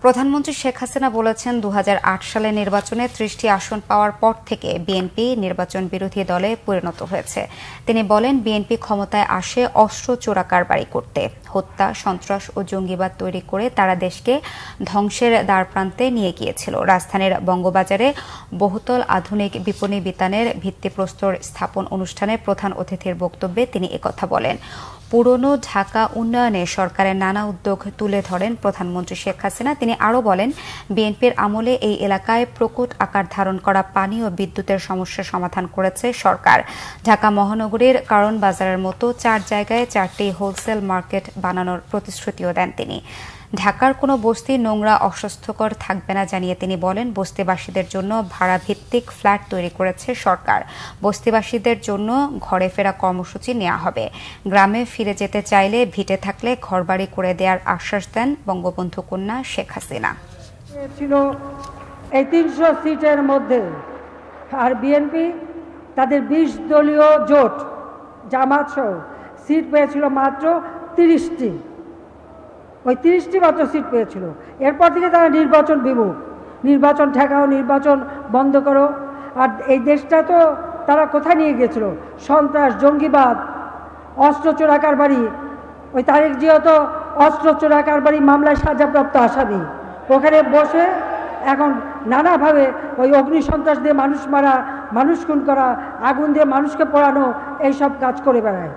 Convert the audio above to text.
প্রধানমন্ত্রী শেখ হাসিনা বলেছেন ২০০৮ সালে নির্বাচনে ৩০টি আসন পাওয়ার পর থেকে বিএনপি নির্বাচন বিরোধী দলে পরিণত হয়েছে। তিনি বলেন, বিএনপি ক্ষমতায় আসে অস্ত্র চোরাকারবারি করতে, হত্যা, সন্ত্রাস ও জঙ্গিবাদ তৈরি করে তারা দেশকে ধ্বংসের দ্বারপ্রান্তে নিয়ে গিয়েছিল। রাজধানীর বঙ্গবাজারে বহুতল আধুনিক বিপণী বিতানের ভিত্তিপ্রস্তর স্থাপন অনুষ্ঠানে প্রধান অতিথির বক্তব্যে তিনি একথা বলেন। পুরনো ঢাকা উন্নয়নে সরকারের নানা উদ্যোগ তুলে ধরেন প্রধানমন্ত্রী শেখ হাসিনা। তিনি আরও বলেন, বিএনপির আমলে এই এলাকায় প্রকট আকার ধারণ করা পানি ও বিদ্যুতের সমস্যার সমাধান করেছে সরকার। ঢাকা মহানগরীর কারণ বাজারের মতো ৪ জায়গায় ৪টি হোলসেল মার্কেট বানানোর প্রতিশ্রুতিও দেন তিনি। ঢাকার কোনো বস্তি নোংরা অস্বাস্থ্যকর থাকবে না জানিয়ে তিনি বলেন, বস্তিবাসীদের জন্য ভাড়া ভিত্তিক ফ্ল্যাট তৈরি করেছে সরকার। বস্তিবাসীদের জন্য ঘরে ফেরা কর্মসূচি নেওয়া হবে। গ্রামে ফিরে যেতে চাইলে ভিটে থাকলে ঘরবাড়ি করে দেওয়ার আশ্বাস দেন বঙ্গবন্ধু কন্যা শেখ হাসিনা। ছিল এই ৩০০ সিটের মধ্যে, আর বিএনপি তাদের ২০ দলীয় জোট জামাত সহ সিট পেয়েছিল মাত্র ৩০টি। ওই ৩০টি মাত্র সিট পেয়েছিল। এরপর থেকে তারা নির্বাচন বিমুখ, নির্বাচন ঠেকাও, নির্বাচন বন্ধ করো। আর এই দেশটা তো তারা কোথায় নিয়ে গেছিল? সন্ত্রাস, জঙ্গিবাদ, অস্ত্র চোরাকারবারি। ওই তারেক জিয়া তো অস্ত্র চোরাকারবারি মামলায় সাজাপ্রাপ্ত আসামি। ওখানে বসে এখন নানাভাবে ওই অগ্নি সন্ত্রাস দিয়ে মানুষ মারা, মানুষ খুন করা, আগুন দিয়ে মানুষকে পোড়ানো, এইসব কাজ করে বেড়ায়।